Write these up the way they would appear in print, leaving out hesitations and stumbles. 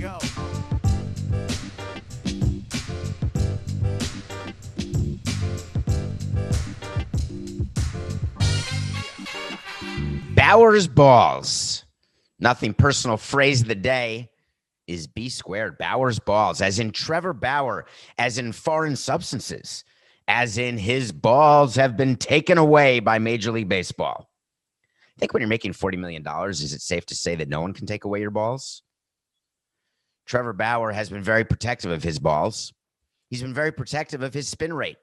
go. Bauer's balls. Nothing personal. Phrase of the day is B squared. Bauer's balls, as in Trevor Bauer, as in foreign substances, as in his balls have been taken away by Major League Baseball. I think when you're making $40 million, is it safe to say that no one can take away your balls? Trevor Bauer has been very protective of his balls. He's been very protective of his spin rate.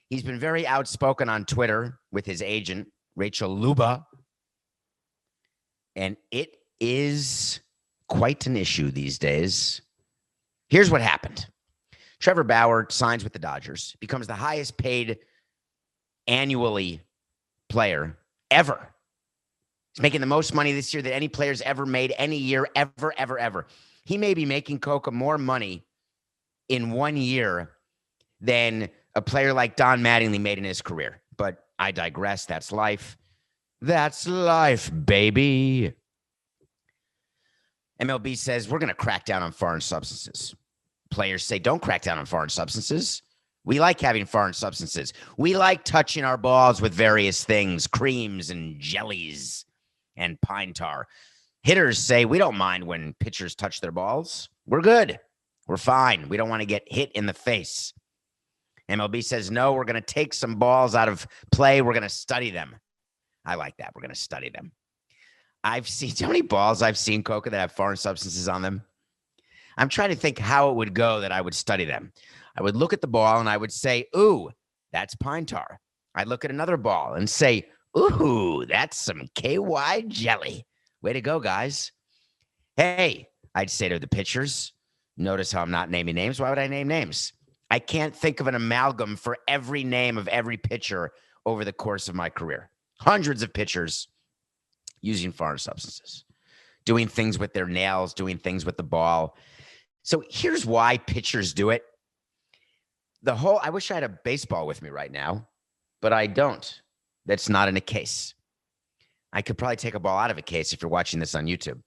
He's been very outspoken on Twitter with his agent, Rachel Luba. And it is quite an issue these days. Here's what happened. Trevor Bauer signs with the Dodgers, becomes the highest paid annually player ever. He's making the most money this year that any player's ever made any year, ever. He may be making Coca more money in 1 year than a player like Don Mattingly made in his career. But I digress. That's life. That's life, baby. MLB says we're going to crack down on foreign substances. Players say don't crack down on foreign substances. We like having foreign substances. We like touching our balls with various things, creams and jellies and pine tar. Hitters say we don't mind when pitchers touch their balls. We're good. We're fine. We don't want to get hit in the face. MLB says no, we're going to take some balls out of play. We're going to study them. I like that. We're going to study them. I've seen how many balls I've seen, Coca, that have foreign substances on them. I'm trying to think how it would go that I would study them. I would look at the ball and I would say, ooh, that's pine tar. I'd look at another ball and say, ooh, that's some KY jelly. Way to go, guys. Hey, I'd say to the pitchers, notice how I'm not naming names. Why would I name names? I can't think of an amalgam for every name of every pitcher over the course of my career. Hundreds of pitchers using foreign substances, doing things with their nails, doing things with the ball. So here's why pitchers do it. I wish I had a baseball with me right now, but I don't. That's not in a case. I could probably take a ball out of a case if you're watching this on YouTube.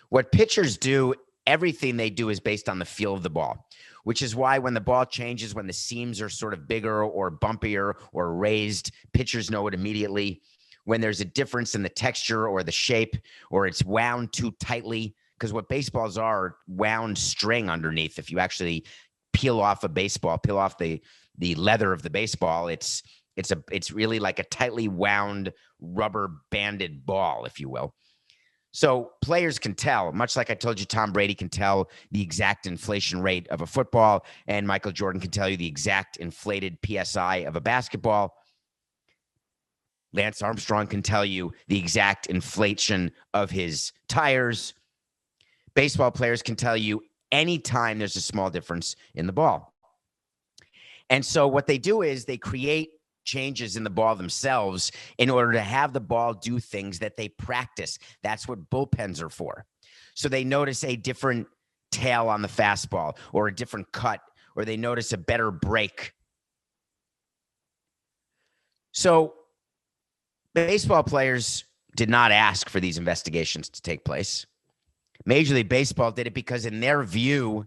What pitchers do, everything they do is based on the feel of the ball, which is why when the ball changes, when the seams are sort of bigger or bumpier or raised, pitchers know it immediately. When there's a difference in the texture or the shape, or it's wound too tightly, because what baseballs are wound string underneath. If you actually peel off a baseball, peel off the leather of the baseball, it's really like a tightly wound rubber banded ball, if you will. So players can tell, much like I told you, Tom Brady can tell the exact inflation rate of a football, and Michael Jordan can tell you the exact inflated PSI of a basketball. Lance Armstrong can tell you the exact inflation of his tires. Baseball players can tell you anytime there's a small difference in the ball. And so what they do is they create changes in the ball themselves in order to have the ball do things that they practice. That's what bullpens are for. So they notice a different tail on the fastball or a different cut, or they notice a better break. So baseball players did not ask for these investigations to take place. Major League Baseball did it because in their view,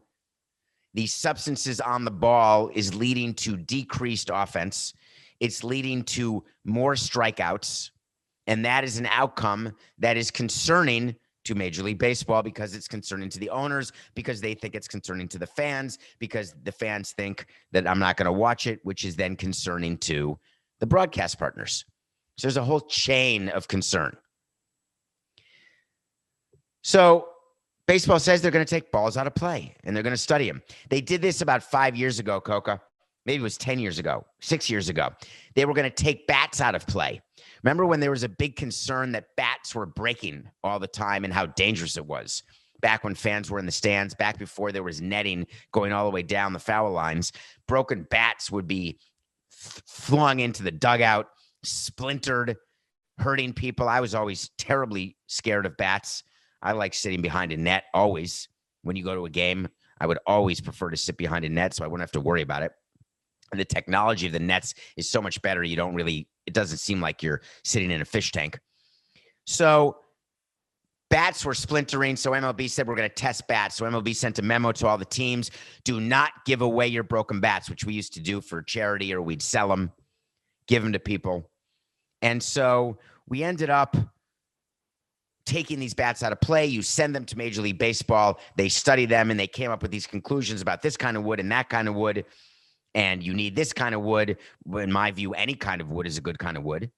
the substances on the ball is leading to decreased offense. It's leading to more strikeouts. And that is an outcome that is concerning to Major League Baseball because it's concerning to the owners, because they think it's concerning to the fans, because the fans think that I'm not going to watch it, which is then concerning to the broadcast partners. So there's a whole chain of concern. So baseball says they're going to take balls out of play and they're going to study them. They did this about 5 years ago, Coca. Maybe it was 10 years ago, 6 years ago. They were going to take bats out of play. Remember when there was a big concern that bats were breaking all the time and how dangerous it was? Back when fans were in the stands, back before there was netting going all the way down the foul lines, broken bats would be flung into the dugout, splintered, hurting people. I was always terribly scared of bats. I like sitting behind a net always. When you go to a game, I would always prefer to sit behind a net so I wouldn't have to worry about it. And the technology of the nets is so much better. It doesn't seem like you're sitting in a fish tank. So Bats were splintering, so MLB said we're going to test bats. So MLB sent a memo to all the teams: do not give away your broken bats, which we used to do for charity, or we'd sell them, give them to people. And so we ended up taking these bats out of play. You send them to Major League Baseball. They study them, and they came up with these conclusions about this kind of wood and that kind of wood. And you need this kind of wood. In my view, any kind of wood is a good kind of wood.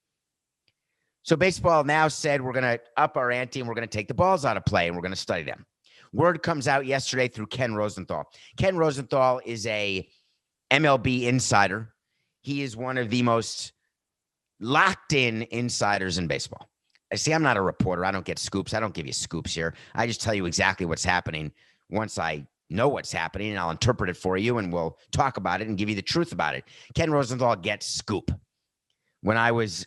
So baseball now said we're going to up our ante and we're going to take the balls out of play and we're going to study them. Word comes out yesterday through Ken Rosenthal. Ken Rosenthal is a MLB insider. He is one of the most locked in insiders in baseball. See, I'm not a reporter. I don't get scoops. I don't give you scoops here. I just tell you exactly what's happening. Once I know what's happening, and I'll interpret it for you, and we'll talk about it and give you the truth about it. Ken Rosenthal gets scoop. When I was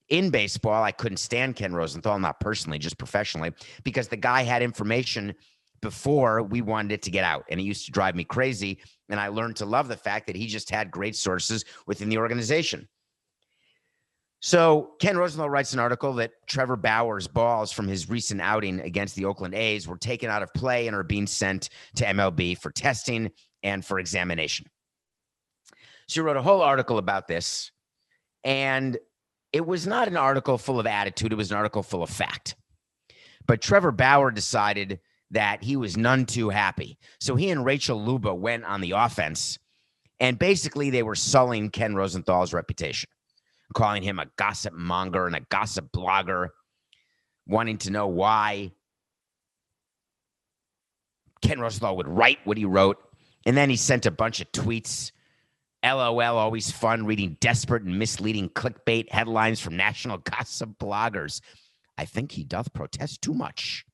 in baseball, I couldn't stand Ken Rosenthal, not personally, just professionally, because the guy had information before we wanted it to get out, and it used to drive me crazy. And I learned to love the fact that he just had great sources within the organization. So Ken Rosenthal writes an article that Trevor Bauer's balls from his recent outing against the Oakland A's were taken out of play and are being sent to MLB for testing and for examination. So he wrote a whole article about this, and it was not an article full of attitude. It was an article full of fact. But Trevor Bauer decided that he was none too happy. So he and Rachel Luba went on the offense, and basically they were sullying Ken Rosenthal's reputation, calling him a gossip monger and a gossip blogger, wanting to know why Ken Rosenthal would write what he wrote. And then he sent a bunch of tweets. LOL, always fun reading desperate and misleading clickbait headlines from national gossip bloggers. I think he doth protest too much.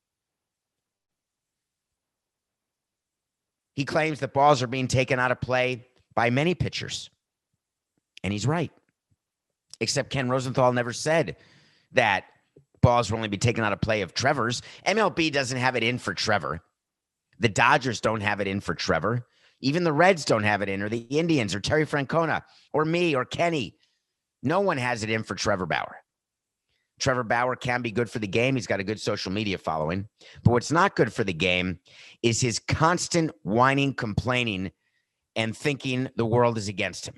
He claims that balls are being taken out of play by many pitchers. And he's right. Except Ken Rosenthal never said that balls will only be taken out of play of Trevor's. MLB doesn't have it in for Trevor. The Dodgers don't have it in for Trevor. Even the Reds don't have it in, or the Indians, or Terry Francona, or me, or Kenny. No one has it in for Trevor Bauer. Trevor Bauer can be good for the game. He's got a good social media following. But what's not good for the game is his constant whining, complaining, and thinking the world is against him.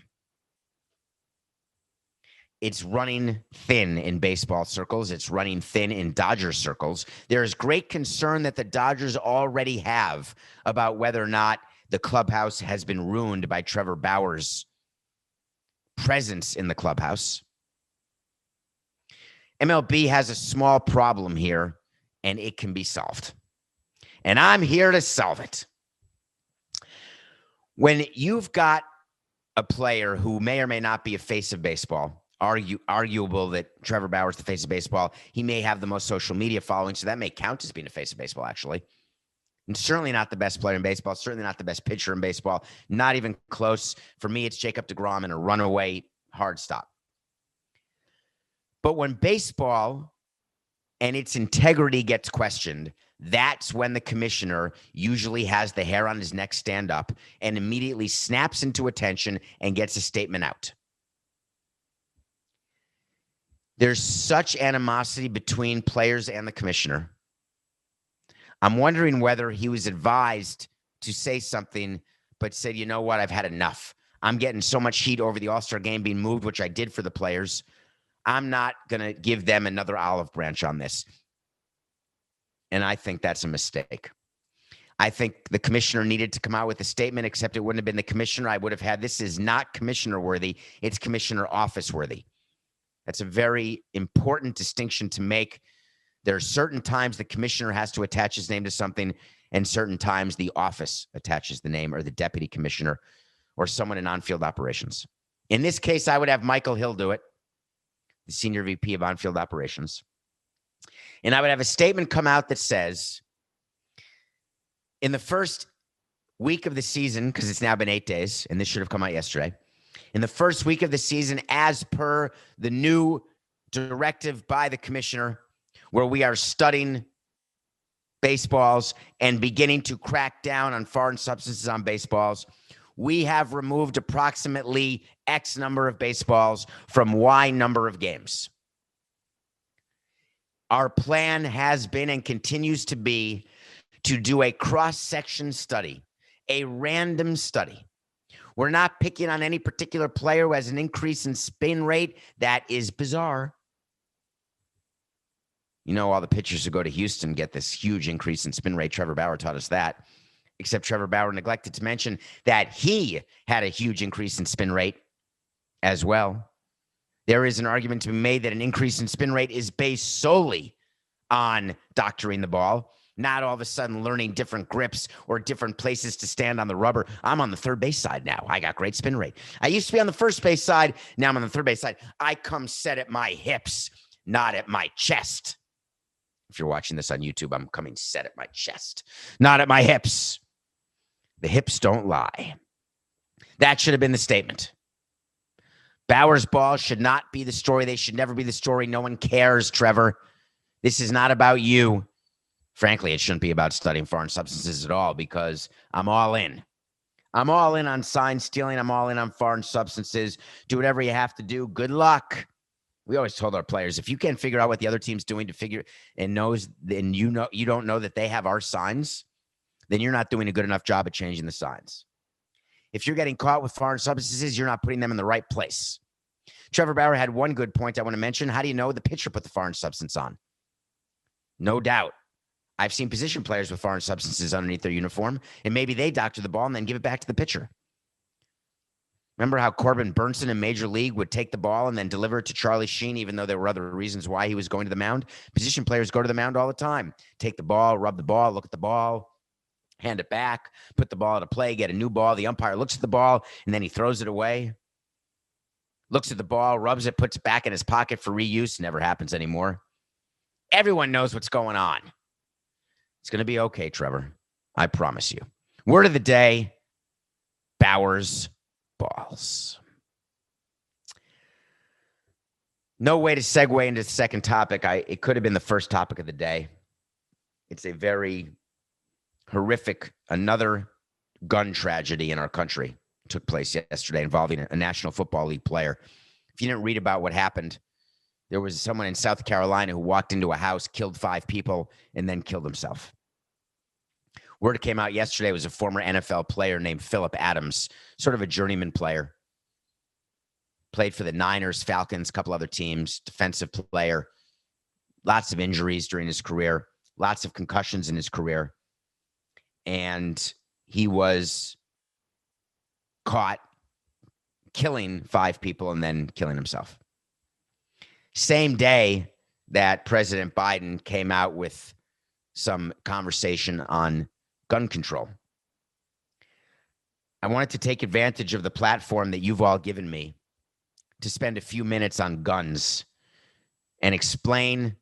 It's running thin in baseball circles. It's running thin in Dodger circles. There is great concern that the Dodgers already have about whether or not the clubhouse has been ruined by Trevor Bauer's presence in the clubhouse. MLB has a small problem here, and it can be solved. And I'm here to solve it. When you've got a player who may or may not be a face of baseball, arguable that Trevor Bauer's the face of baseball, he may have the most social media following, so that may count as being a face of baseball, actually. And certainly not the best player in baseball, certainly not the best pitcher in baseball, not even close. For me, it's Jacob deGrom in a runaway hard stop. But when baseball and its integrity gets questioned, that's when the commissioner usually has the hair on his neck stand up and immediately snaps into attention and gets a statement out. There's such animosity between players and the commissioner. I'm wondering whether he was advised to say something, but said, you know what, I've had enough. I'm getting so much heat over the All-Star game being moved, which I did for the players. I'm not going to give them another olive branch on this. And I think that's a mistake. I think the commissioner needed to come out with a statement, except it wouldn't have been the commissioner. I would have had, this is not commissioner worthy. It's commissioner office worthy. That's a very important distinction to make. There are certain times the commissioner has to attach his name to something, and certain times the office attaches the name, or the deputy commissioner or someone in on-field operations. In this case, I would have Michael Hill do it, the senior VP of on-field operations. And I would have a statement come out that says, in the first week of the season, because it's now been 8 days, and this should have come out yesterday, in the first week of the season, as per the new directive by the commissioner, where we are studying baseballs and beginning to crack down on foreign substances on baseballs, we have removed approximately X number of baseballs from Y number of games. Our plan has been and continues to be to do a cross-section study, a random study. We're not picking on any particular player who has an increase in spin rate. That is bizarre. You know, all the pitchers who go to Houston get this huge increase in spin rate. Trevor Bauer taught us that. Except Trevor Bauer neglected to mention that he had a huge increase in spin rate as well. There is an argument to be made that an increase in spin rate is based solely on doctoring the ball, not all of a sudden learning different grips or different places to stand on the rubber. I'm on the third base side now. I got great spin rate. I used to be on the first base side. Now I'm on the third base side. I come set at my hips, not at my chest. If you're watching this on YouTube, I'm coming set at my chest, not at my hips. The hips don't lie. That should have been the statement. Bauer's ball should not be the story. They should never be the story. No one cares, Trevor. This is not about you. Frankly, it shouldn't be about studying foreign substances at all because I'm all in. I'm all in on sign stealing. I'm all in on foreign substances. Do whatever you have to do. Good luck. We always told our players, if you can't figure out what the other team's doing to figure and knows, and you don't know that they have our signs, then you're not doing a good enough job at changing the signs. If you're getting caught with foreign substances, you're not putting them in the right place. Trevor Bauer had one good point I want to mention. How do you know the pitcher put the foreign substance on? No doubt. I've seen position players with foreign substances underneath their uniform, and maybe they doctor the ball and then give it back to the pitcher. Remember how Corbin Burnson in Major League would take the ball and then deliver it to Charlie Sheen, even though there were other reasons why he was going to the mound? Position players go to the mound all the time. Take the ball, rub the ball, look at the ball, hand it back, put the ball at a play, get a new ball. The umpire looks at the ball, and then he throws it away. Looks at the ball, rubs it, puts it back in his pocket for reuse. Never happens anymore. Everyone knows what's going on. It's going to be okay, Trevor. I promise you. Word of the day, Bauer's balls. No way to segue into the second topic. It could have been the first topic of the day. It's a very horrific, another gun tragedy in our country took place yesterday involving a National Football League player. If you didn't read about what happened, there was someone in South Carolina who walked into a house, killed 5 people, and then killed himself. Word that came out yesterday was a former NFL player named Phillip Adams, sort of a journeyman player. Played for the Niners, Falcons, a couple other teams, defensive player. Lots of injuries during his career, lots of concussions in his career. And he was caught killing 5 people and then killing himself. Same day that President Biden came out with some conversation on gun control. I wanted to take advantage of the platform that you've all given me to spend a few minutes on guns and explain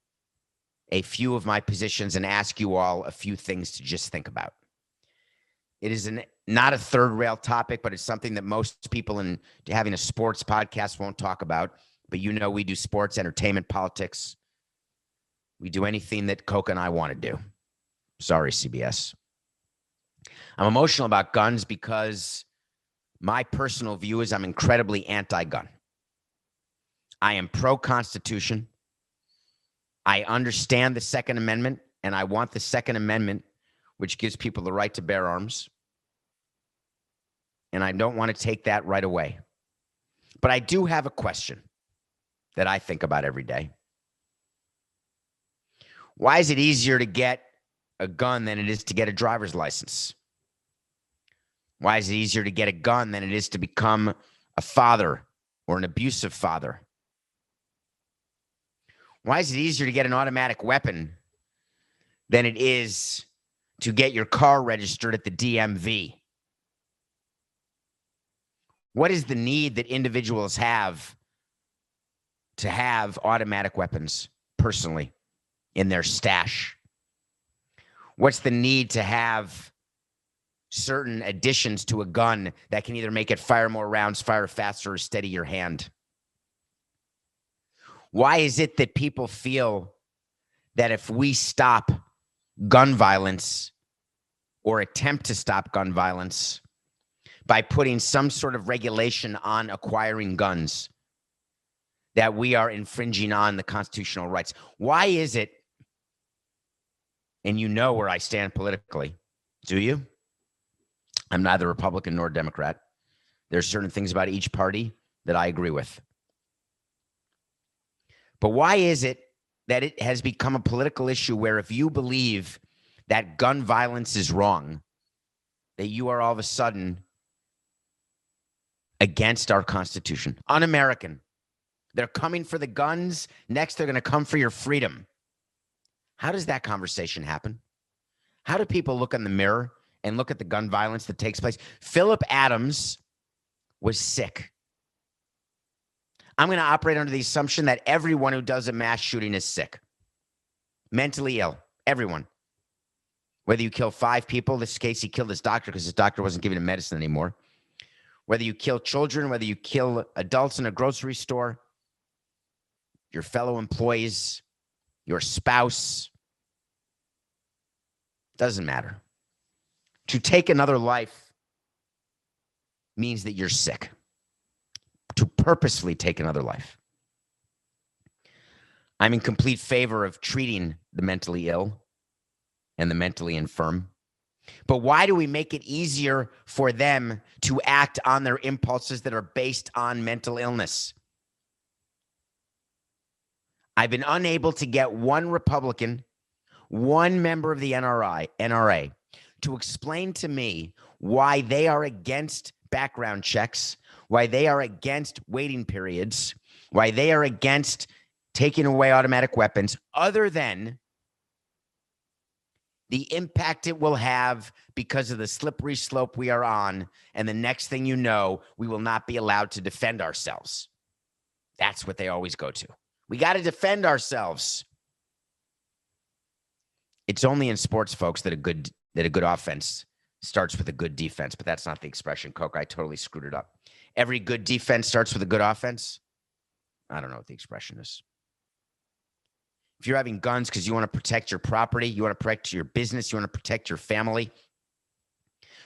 a few of my positions and ask you all a few things to just think about. It is not a third rail topic, but it's something that most people in having a sports podcast won't talk about. But you know, we do sports, entertainment, politics. We do anything that Coca and I want to do. Sorry, CBS. I'm emotional about guns because my personal view is I'm incredibly anti-gun. I am pro-Constitution. I understand the Second Amendment, and I want the Second Amendment, which gives people the right to bear arms. And I don't want to take that right away. But I do have a question that I think about every day. Why is it easier to get a gun than it is to get a driver's license? Why is it easier to get a gun than it is to become a father or an abusive father? Why is it easier to get an automatic weapon than it is to get your car registered at the DMV? What is the need that individuals have to have automatic weapons personally in their stash? What's the need to have certain additions to a gun that can either make it fire more rounds, fire faster, or steady your hand? Why is it that people feel that if we stop gun violence or attempt to stop gun violence by putting some sort of regulation on acquiring guns, that we are infringing on the constitutional rights? Why is it And you know where I stand politically. Do you? I'm neither Republican nor Democrat. There's certain things about each party that I agree with. But why is it that it has become a political issue where if you believe that gun violence is wrong, that you are all of a sudden against our Constitution, un-American? They're coming for the guns. Next, they're going to come for your freedom. How does that conversation happen? How do people look in the mirror and look at the gun violence that takes place? Philip Adams was sick. I'm going to operate under the assumption that everyone who does a mass shooting is sick, mentally ill, everyone. Whether you kill 5 people, in this case, he killed his doctor because his doctor wasn't giving him medicine anymore. Whether you kill children, whether you kill adults in a grocery store, your fellow employees, your spouse, doesn't matter. To take another life means that you're sick. To purposefully take another life. I'm in complete favor of treating the mentally ill and the mentally infirm. But why do we make it easier for them to act on their impulses that are based on mental illness? I've been unable to get one Republican, one member of the NRA, to explain to me why they are against background checks, why they are against waiting periods, why they are against taking away automatic weapons, other than the impact it will have because of the slippery slope we are on. And the next thing you know, we will not be allowed to defend ourselves. That's what they always go to. We got to defend ourselves. It's only in sports, folks, that a good offense starts with a good defense, but that's not the expression, Coke. I totally screwed it up. Every good defense starts with a good offense. I don't know what the expression is. If you're having guns because you want to protect your property, you want to protect your business, you want to protect your family,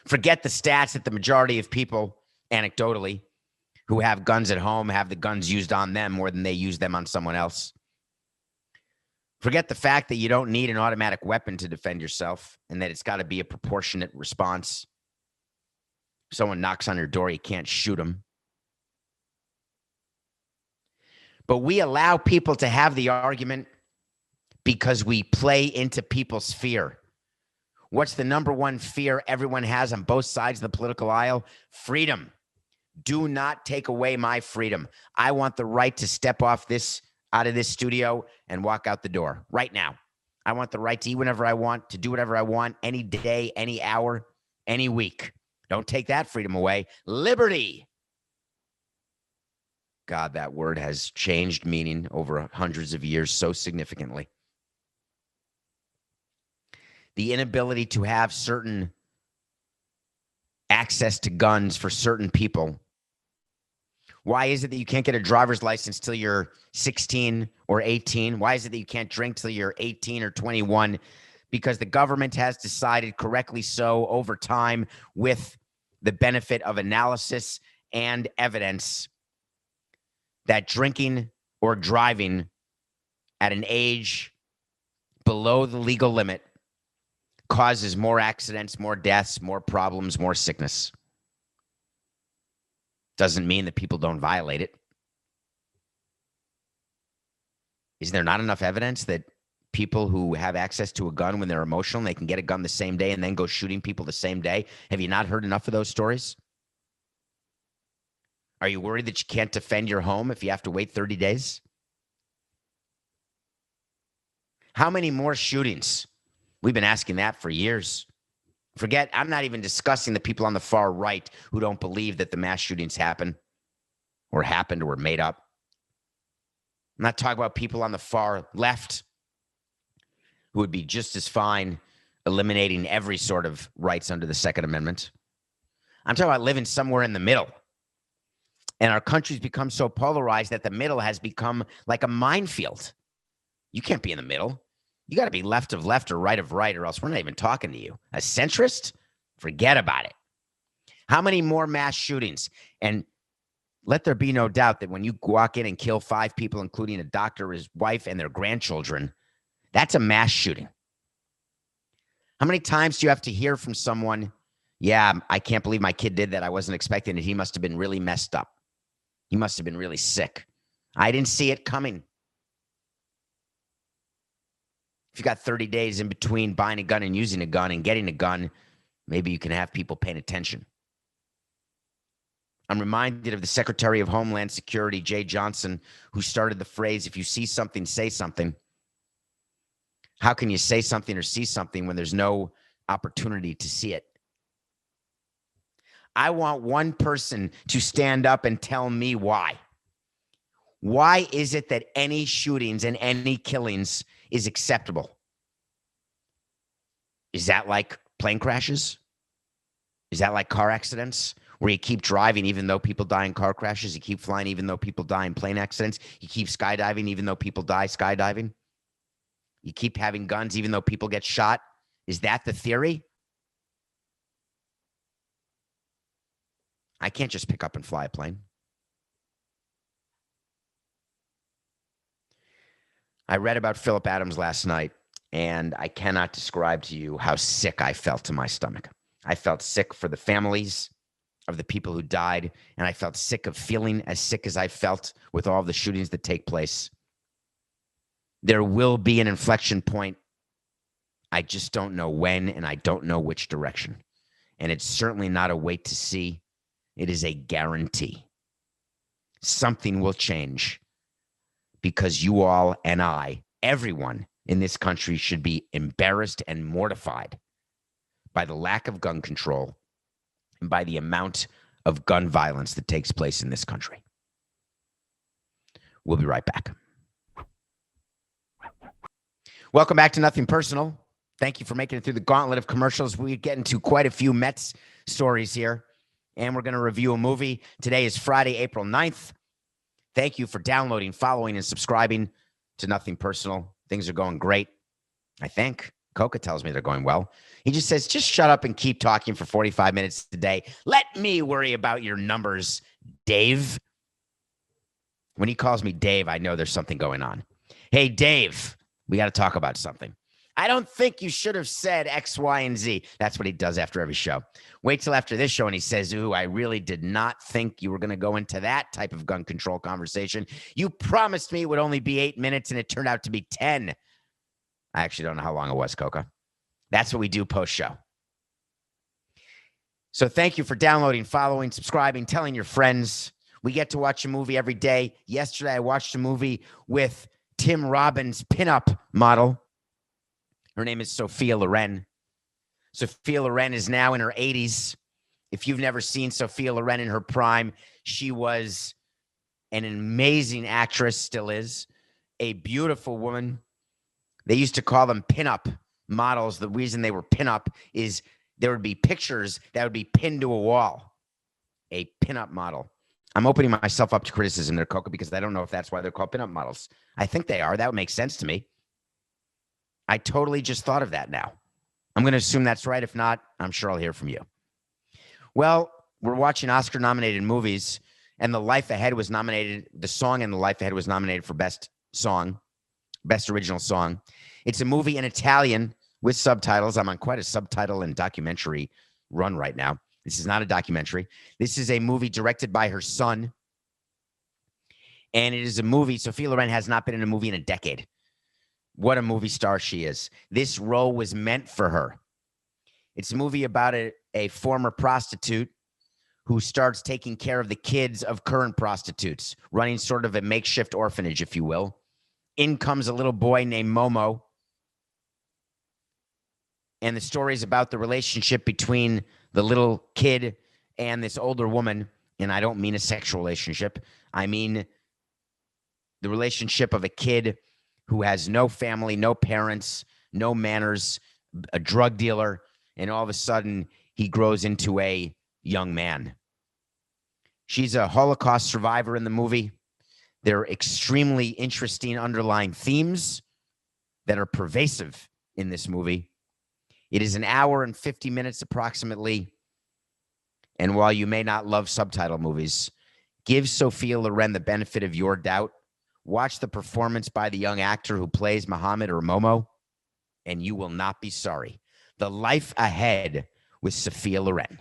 forget the stats that the majority of people, anecdotally, who have guns at home have the guns used on them more than they use them on someone else. Forget the fact that you don't need an automatic weapon to defend yourself and that it's got to be a proportionate response. If someone knocks on your door, you can't shoot them. But we allow people to have the argument because we play into people's fear. What's the number one fear everyone has on both sides of the political aisle? Freedom. Do not take away my freedom. I want the right to step out of this studio and walk out the door right now. I want the right to eat whenever I want, to do whatever I want, any day, any hour, any week. Don't take that freedom away. Liberty. God, that word has changed meaning over hundreds of years so significantly. The inability to have certain access to guns for certain people. Why is it that you can't get a driver's license till you're 16 or 18? Why is it that you can't drink till you're 18 or 21? Because the government has decided, correctly so, over time, with the benefit of analysis and evidence, that drinking or driving at an age below the legal limit causes more accidents, more deaths, more problems, more sickness. Doesn't mean that people don't violate it. Is there not enough evidence that people who have access to a gun when they're emotional, and they can get a gun the same day and then go shooting people the same day? Have you not heard enough of those stories? Are you worried that you can't defend your home if you have to wait 30 days? How many more shootings? We've been asking that for years. I'm not even discussing the people on the far right who don't believe that the mass shootings happen or happened or were made up. I'm not talking about people on the far left who would be just as fine eliminating every sort of rights under the Second Amendment. I'm talking about living somewhere in the middle. And our country's become so polarized that the middle has become like a minefield. You can't be in the middle. You got to be left of left or right of right, or else we're not even talking to you. A centrist? Forget about it. How many more mass shootings? And let there be no doubt that when you walk in and kill 5 people, including a doctor, his wife, and their grandchildren, that's a mass shooting. How many times do you have to hear from someone, yeah, I can't believe my kid did that. I wasn't expecting it. He must have been really messed up. He must have been really sick. I didn't see it coming. If you got 30 days in between buying a gun and using a gun and getting a gun, maybe you can have people paying attention. I'm reminded of the Secretary of Homeland Security, Jay Johnson, who started the phrase, if you see something, say something. How can you say something or see something when there's no opportunity to see it? I want one person to stand up and tell me why. Why is it that any shootings and any killings is acceptable? Is that like plane crashes? Is that like car accidents where you keep driving even though people die in car crashes? You keep flying even though people die in plane accidents? You keep skydiving even though people die skydiving? You keep having guns even though people get shot? Is that the theory? I can't just pick up and fly a plane. I read about Philip Adams last night, and I cannot describe to you how sick I felt to my stomach. I felt sick for the families of the people who died, and I felt sick of feeling as sick as I felt with all the shootings that take place. There will be an inflection point. I just don't know when, and I don't know which direction. And it's certainly not a wait to see. It is a guarantee. Something will change because you all and I, everyone in this country, should be embarrassed and mortified by the lack of gun control and by the amount of gun violence that takes place in this country. We'll be right back. Welcome back to Nothing Personal. Thank you for making it through the gauntlet of commercials. We get into quite a few Mets stories here, and we're going to review a movie. Today is Friday, April 9th. Thank you for downloading, following, and subscribing to Nothing Personal. Things are going great, I think. Coca tells me they're going well. He just says, just shut up and keep talking for 45 minutes today. Let me worry about your numbers, Dave. When he calls me Dave, I know there's something going on. Hey, Dave, we got to talk about something. I don't think you should have said X, Y, and Z. That's what he does after every show. Wait till after this show and he says, ooh, I really did not think you were going to go into that type of gun control conversation. You promised me it would only be 8 minutes and it turned out to be 10. I actually don't know how long it was, Coca. That's what we do post-show. So thank you for downloading, following, subscribing, telling your friends. We get to watch a movie every day. Yesterday, I watched a movie with Tim Robbins' pinup model. Her name is Sophia Loren. Sophia Loren is now in her 80s. If you've never seen Sophia Loren in her prime, she was an amazing actress, still is, a beautiful woman. They used to call them pinup models. The reason they were pinup is there would be pictures that would be pinned to a wall. A pinup model. I'm opening myself up to criticism there, Coca, because I don't know if that's why they're called pinup models. I think they are. That would make sense to me. I totally just thought of that now. I'm going to assume that's right. If not, I'm sure I'll hear from you. Well, we're watching Oscar-nominated movies, and The Life Ahead was nominated. The song in The Life Ahead was nominated for Best Song, Best Original Song. It's a movie in Italian with subtitles. I'm on quite a subtitle and documentary run right now. This is not a documentary. This is a movie directed by her son. And it is a movie. Sophia Loren has not been in a movie in a decade. What a movie star she is. This role was meant for her. It's a movie about a former prostitute who starts taking care of the kids of current prostitutes, running sort of a makeshift orphanage, if you will. In comes a little boy named Momo. And the story is about the relationship between the little kid and this older woman. And I don't mean a sexual relationship. I mean the relationship of a kid who has no family, no parents, no manners, a drug dealer, and all of a sudden he grows into a young man. She's a Holocaust survivor in the movie. There are extremely interesting underlying themes that are pervasive in this movie. It is an hour and 50 minutes approximately. And while you may not love subtitle movies, give Sophia Loren the benefit of your doubt. Watch the performance by the young actor who plays Muhammad or Momo, and you will not be sorry. The Life Ahead with Sophia Loren.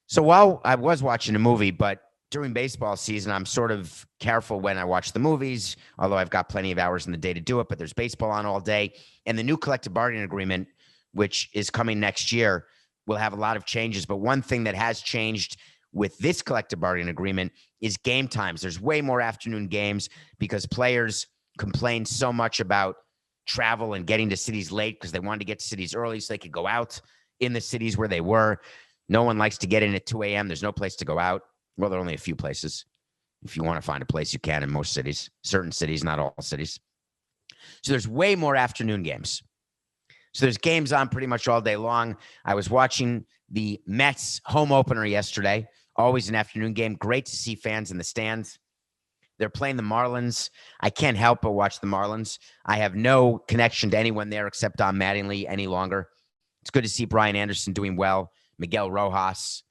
So while I was watching a movie, but during baseball season, I'm sort of careful when I watch the movies, although I've got plenty of hours in the day to do it, but there's baseball on all day. And the new collective bargaining agreement, which is coming next year, will have a lot of changes. But one thing that has changed with this collective bargaining agreement is game times. There's way more afternoon games because players complain so much about travel and getting to cities late because they wanted to get to cities early so they could go out in the cities where they were. No one likes to get in at 2 a.m. There's no place to go out. Well, there are only a few places. If you want to find a place, you can in most cities, certain cities, not all cities. So there's way more afternoon games. So there's games on pretty much all day long. I was watching the Mets home opener yesterday. Always an afternoon game. Great to see fans in the stands. They're playing the Marlins. I can't help but watch the Marlins. I have no connection to anyone there except Don Mattingly any longer. It's good to see Brian Anderson doing well. Miguel Rojas.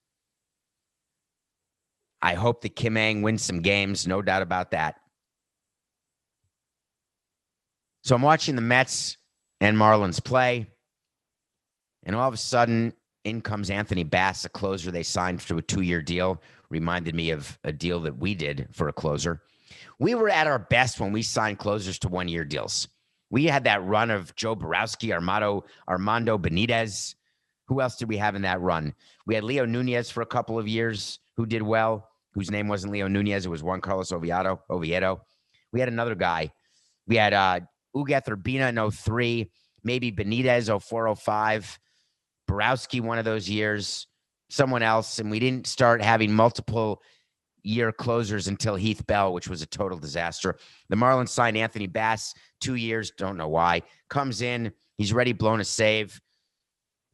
I hope that Kim Ng wins some games. No doubt about that. So I'm watching the Mets and Marlins play. And all of a sudden, in comes Anthony Bass, a closer they signed for a 2-year deal. Reminded me of a deal that we did for a closer. We were at our best when we signed closers to 1-year deals. We had that run of Joe Borowski, Armando Benitez. Who else did we have in that run? We had Leo Nunez for a couple of years who did well, whose name wasn't Leo Nunez. It was Juan Carlos Oviedo. We had another guy. We had Ugueth Urbina in 03, maybe Benitez 04, 05, Borowski one of those years, someone else. And we didn't start having multiple year closers until Heath Bell, which was a total disaster. The Marlins signed Anthony Bass, 2 years, don't know why. Comes in, he's ready, blown a save.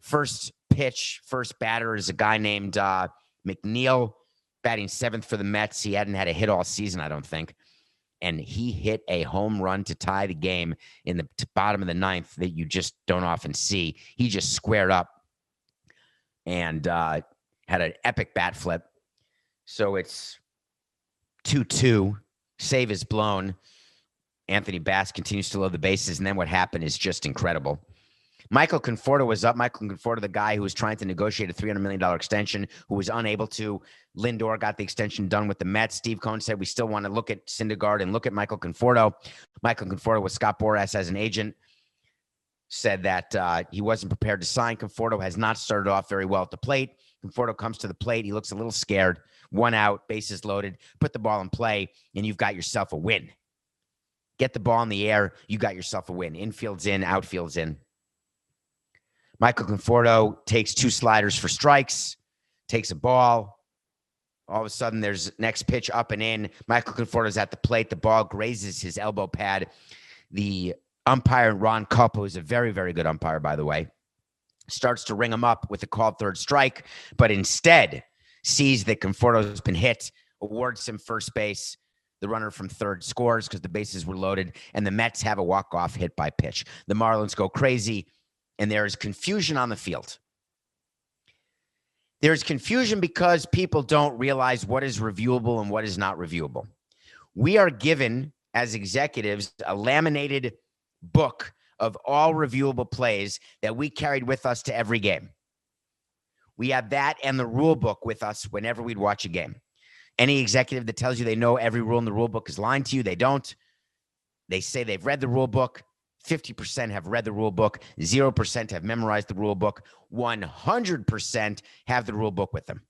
First pitch, first batter is a guy named McNeil, batting 7th for the Mets. He hadn't had a hit all season, I don't think. And he hit a home run to tie the game in the bottom of the 9th that you just don't often see. He just squared up and had an epic bat flip. So it's 2-2. Save is blown. Anthony Bass continues to load the bases. And then what happened is just incredible. Michael Conforto was up. Michael Conforto, the guy who was trying to negotiate a $300 million extension, who was unable to. Lindor got the extension done with the Mets. Steve Cohen said, we still want to look at Syndergaard and look at Michael Conforto. Michael Conforto with Scott Boras as an agent said that he wasn't prepared to sign. Conforto has not started off very well at the plate. Conforto comes to the plate. He looks a little scared. 1 out, bases loaded. Put the ball in play, and you've got yourself a win. Get the ball in the air. You got yourself a win. Infield's in, outfield's in. Michael Conforto takes 2 sliders for strikes, takes a ball. All of a sudden, there's next pitch up and in. Michael Conforto's at the plate. The ball grazes his elbow pad. The umpire, Ron Culp, who is a very, very good umpire, by the way, starts to ring him up with a called third strike, but instead sees that Conforto's been hit, awards him first base. The runner from third scores because the bases were loaded, and the Mets have a walk-off hit by pitch. The Marlins go crazy. And there is confusion on the field. There's confusion because people don't realize what is reviewable and what is not reviewable. We are given, as executives, a laminated book of all reviewable plays that we carried with us to every game. We have that and the rule book with us whenever we'd watch a game. Any executive that tells you they know every rule in the rule book is lying to you. They don't. They say they've read the rule book. 50% have read the rule book. 0% have memorized the rule book. 100% have the rule book with them.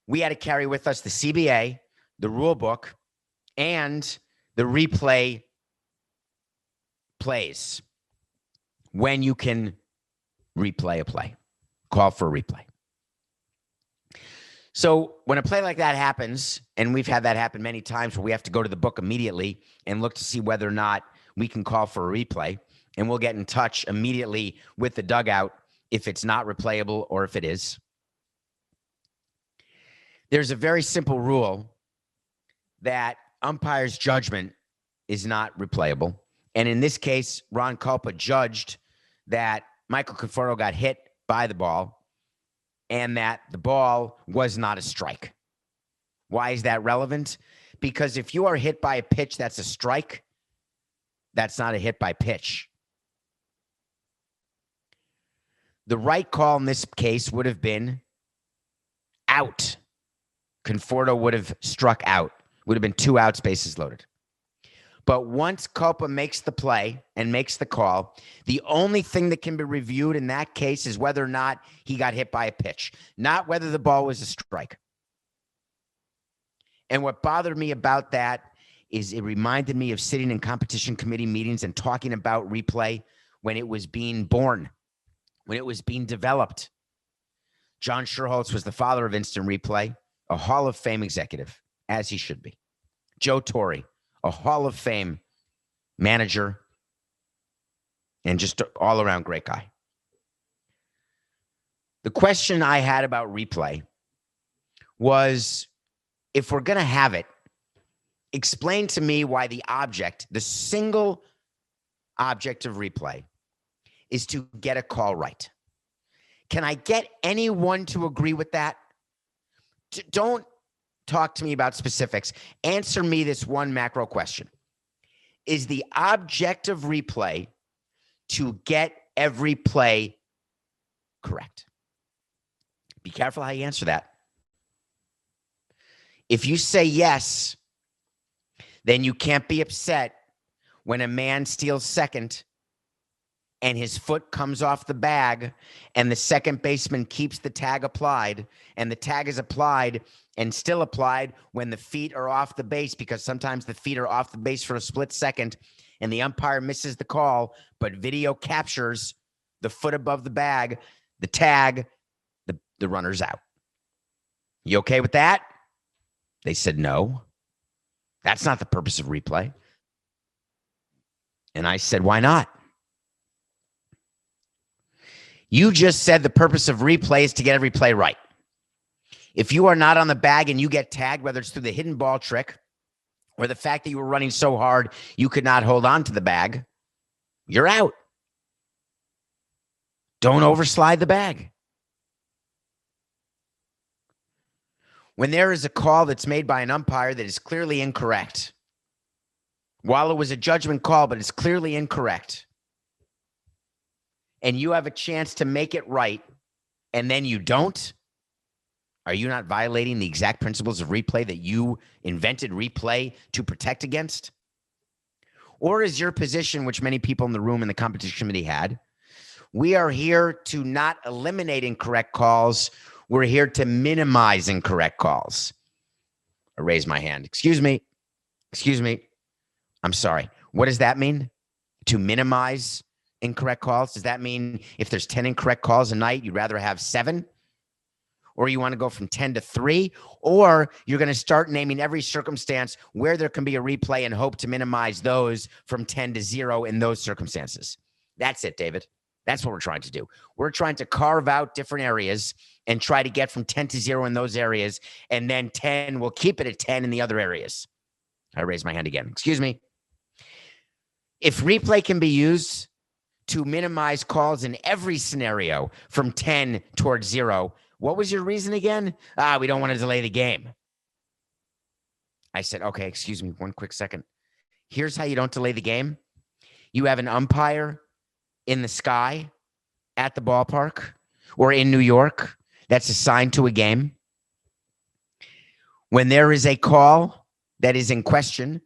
We had to carry with us the CBA, the rule book, and the replay plays. When you can replay a play, call for a replay. So when a play like that happens, and we've had that happen many times where we have to go to the book immediately and look to see whether or not we can call for a replay, and we'll get in touch immediately with the dugout if it's not replayable or if it is. There's a very simple rule that umpire's judgment is not replayable. And in this case, Ron Culpa judged that Michael Conforto got hit by the ball and that the ball was not a strike. Why is that relevant? Because if you are hit by a pitch that's a strike, that's not a hit by pitch. The right call in this case would have been out. Conforto would have struck out. Would have been 2 outs, bases loaded. But once Copa makes the play and makes the call, the only thing that can be reviewed in that case is whether or not he got hit by a pitch, not whether the ball was a strike. And what bothered me about that is it reminded me of sitting in competition committee meetings and talking about replay when it was being born, when it was being developed. John Sherholtz was the father of instant replay, a Hall of Fame executive, as he should be. Joe Torre, a Hall of Fame manager, and just all around great guy. The question I had about replay was, if we're going to have it, explain to me why the single object of replay is to get a call right. Can I get anyone to agree with that? Don't talk to me about specifics. Answer me this one macro question. Is the object of replay to get every play correct? Be careful how you answer that. If you say yes, then you can't be upset when a man steals second and his foot comes off the bag and the second baseman keeps the tag applied, and the tag is applied and still applied when the feet are off the base, because sometimes the feet are off the base for a split second and the umpire misses the call, but video captures the foot above the bag, the tag, the runner's out. You okay with that? They said no. That's not the purpose of replay. And I said, why not? You just said the purpose of replay is to get every play right. If you are not on the bag and you get tagged, whether it's through the hidden ball trick or the fact that you were running so hard you could not hold on to the bag, you're out. Don't overslide the bag. When there is a call that's made by an umpire that is clearly incorrect, while it was a judgment call, but it's clearly incorrect, and you have a chance to make it right, and then you don't, are you not violating the exact principles of replay that you invented replay to protect against? Or is your position, which many people in the room in the competition committee had, we are here to not eliminate incorrect calls, we're here to minimize incorrect calls? I raise my hand. Excuse me. I'm sorry. What does that mean? To minimize incorrect calls? Does that mean if there's 10 incorrect calls a night, you'd rather have 7? Or you want to go from 10 to 3? Or you're going to start naming every circumstance where there can be a replay and hope to minimize those from 10 to 0 in those circumstances? That's it, David. That's what we're trying to do. We're trying to carve out different areas and try to get from 10 to 0 in those areas, and then 10, we'll keep it at 10 in the other areas. I raise my hand again. Excuse me. If replay can be used to minimize calls in every scenario from 10 towards 0, what was your reason again? We don't want to delay the game. I said, okay, excuse me, one quick second. Here's how you don't delay the game. You have an umpire in the sky at the ballpark or in New York that's assigned to a game. When there is a call that is in question,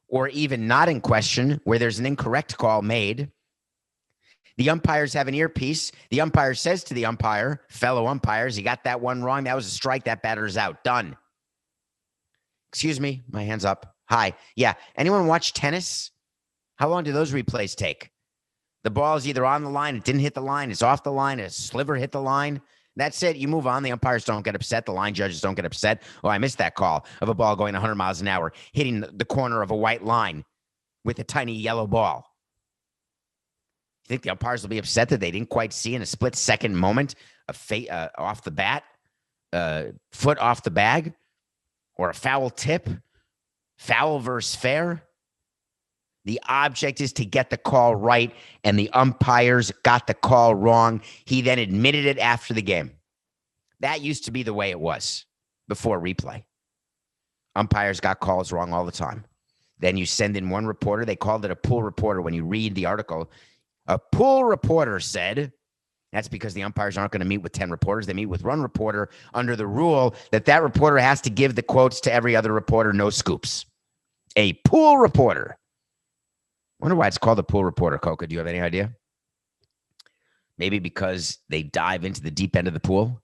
or even not in question, where there's an incorrect call made, the umpires have an earpiece. The umpire says to the umpire, fellow umpires, you got that one wrong. That was a strike. That batter's out. Done. Excuse me. My hand's up. Hi. Yeah. Anyone watch tennis? How long do those replays take? The ball is either on the line, it didn't hit the line, it's off the line, a sliver hit the line. That's it. You move on. The umpires don't get upset. The line judges don't get upset. Oh, I missed that call of a ball going 100 miles an hour, hitting the corner of a white line with a tiny yellow ball. You think the umpires will be upset that they didn't quite see in a split-second moment off the bat, foot off the bag, or a foul tip, foul versus fair? The object is to get the call right, and the umpires got the call wrong. He then admitted it after the game. That used to be the way it was before replay. Umpires got calls wrong all the time. Then you send in one reporter. They called it a pool reporter. When you read the article, a pool reporter said, That's because the umpires aren't going to meet with 10 reporters. They meet with one reporter under the rule that reporter has to give the quotes to every other reporter, no scoops. A pool reporter. I wonder why it's called a pool reporter, Coca. Do you have any idea? Maybe because they dive into the deep end of the pool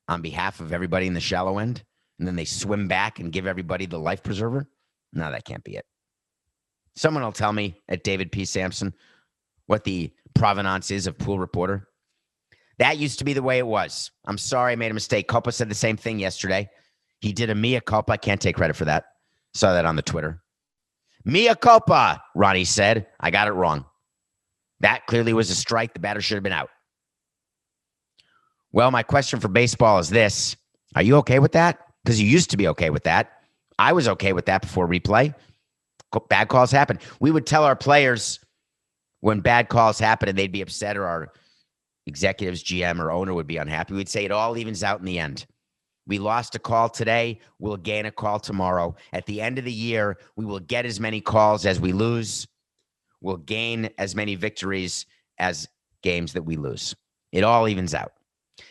on behalf of everybody in the shallow end, and then they swim back and give everybody the life preserver? No, that can't be it. Someone will tell me at David P. Samson what the provenance is of pool reporter. That used to be the way it was. I'm sorry I made a mistake. Copa said the same thing yesterday. He did a mea culpa. I can't take credit for that. Saw that on the Twitter. Mea culpa, Ronnie said. I got it wrong. That clearly was a strike. The batter should have been out. Well, my question for baseball is this. Are you okay with that? Because you used to be okay with that. I was okay with that before replay. Bad calls happen. We would tell our players when bad calls happen and they'd be upset, or our executives, GM, or owner would be unhappy. We'd say it all evens out in the end. We lost a call today. We'll gain a call tomorrow. At the end of the year, we will get as many calls as we lose. We'll gain as many victories as games that we lose. It all evens out.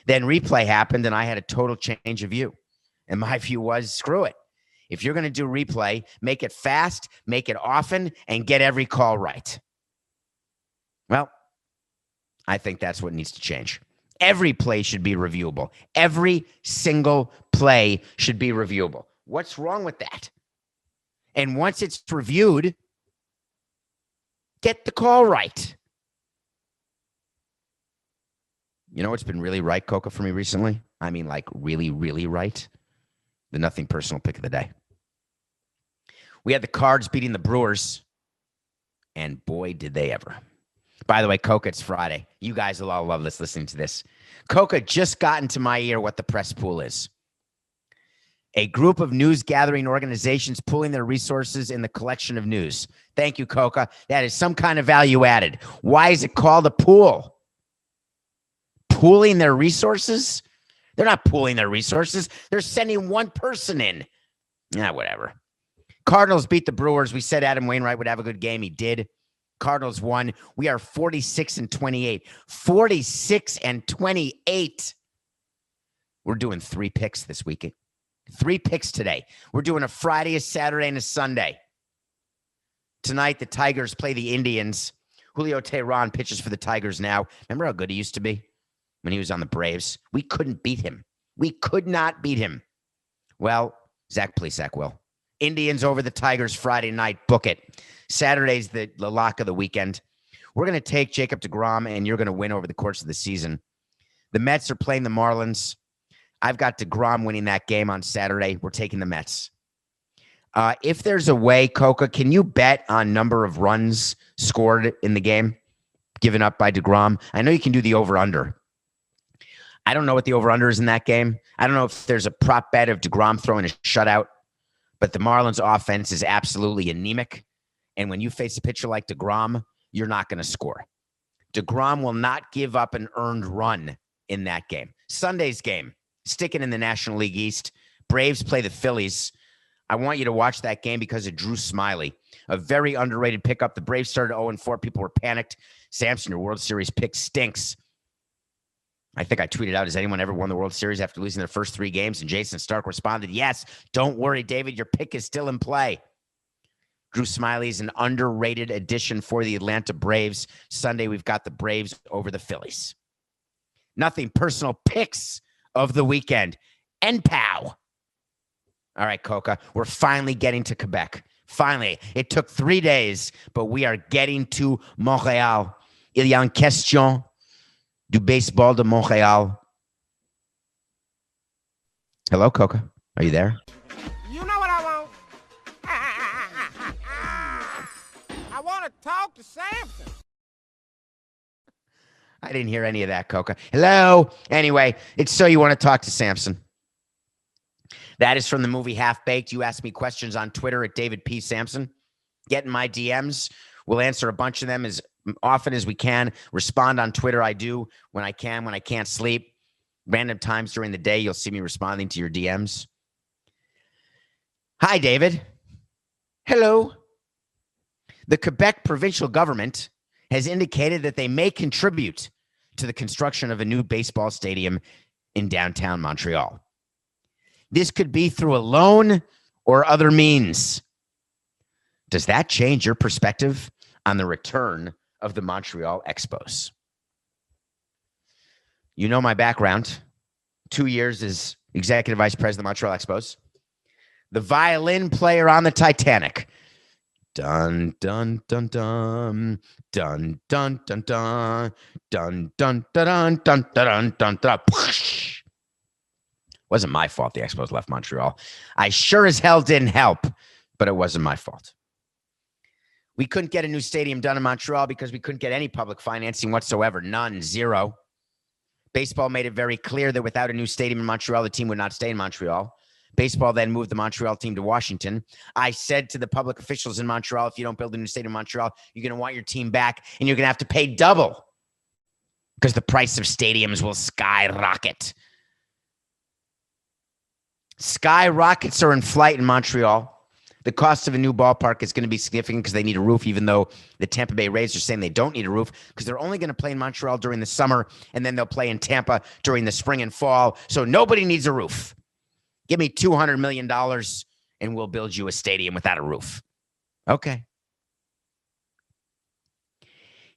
Then replay happened, and I had a total change of view. And my view was, screw it. If you're going to do replay, make it fast, make it often, and get every call right. Well, I think that's what needs to change. Every play should be reviewable. Every single play should be reviewable. What's wrong with that? And once it's reviewed, get the call right. You know what's been really right, Coca, for me recently? I mean, like really, really right. The nothing personal pick of the day. We had the Cards beating the Brewers, and boy, did they ever. By the way, Coca, it's Friday. You guys will all love this listening to this. Coca just got into my ear what the press pool is. A group of news-gathering organizations pooling their resources in the collection of news. Thank you, Coca. That is some kind of value added. Why is it called a pool? Pooling their resources? They're not pooling their resources. They're sending one person in. Whatever. Cardinals beat the Brewers. We said Adam Wainwright would have a good game. He did. Cardinals won. We are 46-28. 46-28. We're doing 3 picks this week. 3 picks today. We're doing a Friday, a Saturday, and a Sunday. Tonight, the Tigers play the Indians. Julio Teheran pitches for the Tigers now. Remember how good he used to be when he was on the Braves? We couldn't beat him. We could not beat him. Well, Zach Plesac will. Indians over the Tigers Friday night. Book it. Saturday's the lock of the weekend. We're going to take Jacob deGrom, and you're going to win over the course of the season. The Mets are playing the Marlins. I've got deGrom winning that game on Saturday. We're taking the Mets. If there's a way, Coca, can you bet on number of runs scored in the game given up by deGrom? I know you can do the over-under. I don't know what the over-under is in that game. I don't know if there's a prop bet of deGrom throwing a shutout, but the Marlins offense is absolutely anemic. And when you face a pitcher like deGrom, you're not going to score. deGrom will not give up an earned run in that game. Sunday's game, sticking in the National League East. Braves play the Phillies. I want you to watch that game because of Drew Smyly, a very underrated pickup. The Braves started 0-4. People were panicked. Samson, your World Series pick stinks. I think I tweeted out, has anyone ever won the World Series after losing their first 3 games? And Jason Stark responded, yes. Don't worry, David. Your pick is still in play. Drew Smyly is an underrated addition for the Atlanta Braves. Sunday, we've got the Braves over the Phillies. Nothing personal picks of the weekend. NPOW. All right, Coca, we're finally getting to Quebec. Finally. It took 3 days, but we are getting to Montreal. Il y a une question du baseball de Montréal. Hello, Coca. Are you there? You know what I want? I want to talk to Samson. I didn't hear any of that, Coca. Hello. Anyway, it's So You Want to Talk to Samson. That is from the movie Half Baked. You ask me questions on Twitter at David P. Samson. Get in my DMs. We'll answer a bunch of them as often as we can. Respond on Twitter. I do when I can, when I can't sleep. Random times during the day, you'll see me responding to your DMs. Hi, David. Hello. The Quebec provincial government has indicated that they may contribute to the construction of a new baseball stadium in downtown Montreal. This could be through a loan or other means. Does that change your perspective on the return of the Montreal Expos? You know my background. 2 years as executive vice president of the Montreal Expos. The violin player on the Titanic. Dun, dun, dun, dun, dun, dun, dun, dun, dun, dun, dun, dun, dun, dun, dun. Wasn't my fault the Expos left Montreal. I sure as hell didn't help, but it wasn't my fault. We couldn't get a new stadium done in Montreal because we couldn't get any public financing whatsoever. None, zero. Baseball made it very clear that without a new stadium in Montreal, the team would not stay in Montreal. Baseball then moved the Montreal team to Washington. I said to the public officials in Montreal, if you don't build a new stadium in Montreal, you're going to want your team back and you're going to have to pay double because the price of stadiums will skyrocket. Skyrockets are in flight in Montreal. The cost of a new ballpark is going to be significant because they need a roof, even though the Tampa Bay Rays are saying they don't need a roof because they're only going to play in Montreal during the summer and then they'll play in Tampa during the spring and fall. So nobody needs a roof. Give me $200 million and we'll build you a stadium without a roof. Okay.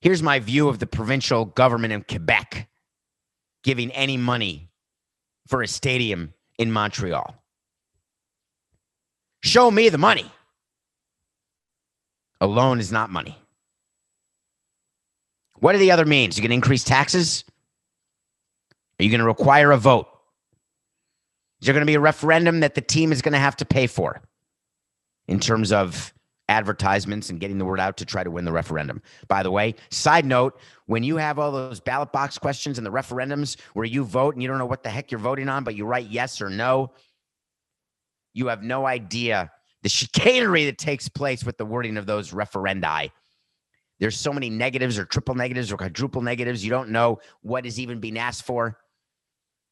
Here's my view of the provincial government in Quebec giving any money for a stadium in Montreal. Show me the money. A loan is not money. What are the other means? You're going to increase taxes? Are you going to require a vote? Is there going to be a referendum that the team is going to have to pay for in terms of advertisements and getting the word out to try to win the referendum? By the way, side note, when you have all those ballot box questions and the referendums where you vote and you don't know what the heck you're voting on, but you write yes or no, you have no idea the chicanery that takes place with the wording of those referendi. There's so many negatives or triple negatives or quadruple negatives. You don't know what is even being asked for.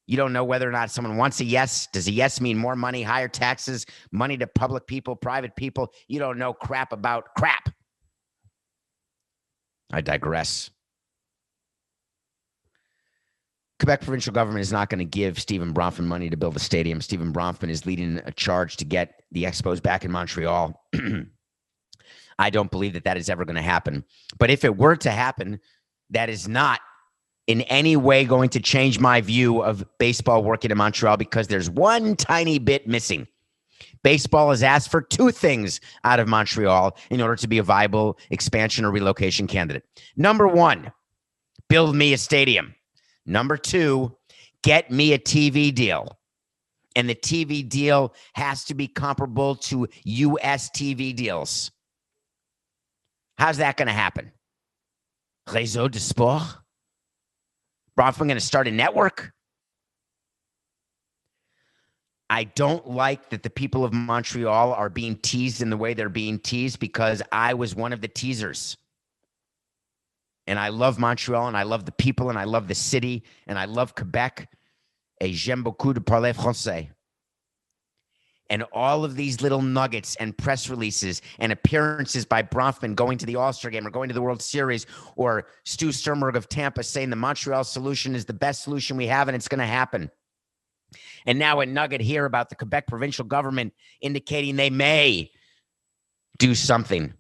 You don't know whether or not someone wants a yes. Does a yes mean more money, higher taxes, money to public people, private people? You don't know crap about crap. I digress. Quebec provincial government is not going to give Stephen Bronfman money to build a stadium. Stephen Bronfman is leading a charge to get the Expos back in Montreal. I don't believe that that is ever going to happen. But if it were to happen, that is not in any way going to change my view of baseball working in Montreal because there's one tiny bit missing. Baseball has asked for two things out of Montreal in order to be a viable expansion or relocation candidate. Number one, build me a stadium. Number two, get me a TV deal. And the TV deal has to be comparable to U.S. TV deals. How's that going to happen? Réseau de Sport? Bronfman going to start a network? I don't like that the people of Montreal are being teased in the way they're being teased because I was one of the teasers. And I love Montreal, and I love the people, and I love the city, and I love Quebec. Et j'aime beaucoup de parler français. And all of these little nuggets and press releases and appearances by Bronfman going to the All-Star game or going to the World Series, or Stu Sternberg of Tampa saying the Montreal solution is the best solution we have and it's going to happen. And now a nugget here about the Quebec provincial government indicating they may do something.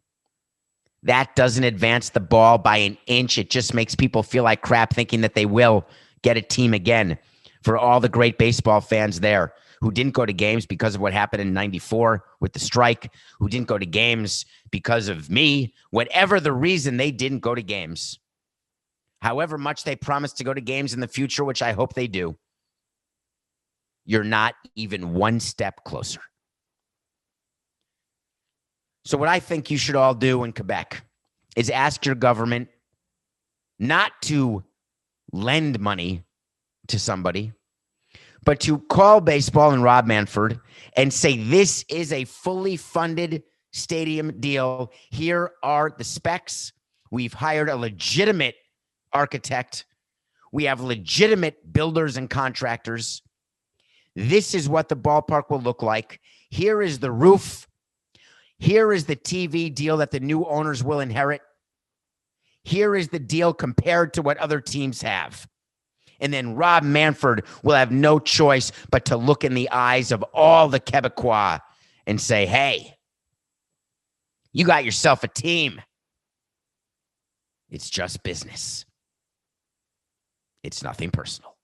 That doesn't advance the ball by an inch. It just makes people feel like crap thinking that they will get a team again. For all the great baseball fans there who didn't go to games because of what happened in 94 with the strike, who didn't go to games because of me, whatever the reason they didn't go to games, however much they promise to go to games in the future, which I hope they do, you're not even one step closer. So what I think you should all do in Quebec is ask your government not to lend money to somebody, but to call baseball and Rob Manfred and say, this is a fully funded stadium deal. Here are the specs. We've hired a legitimate architect. We have legitimate builders and contractors. This is what the ballpark will look like. Here is the roof. Here is the TV deal that the new owners will inherit. Here is the deal compared to what other teams have. And then Rob Manfred will have no choice but to look in the eyes of all the Quebecois and say, hey, you got yourself a team. It's just business. It's nothing personal.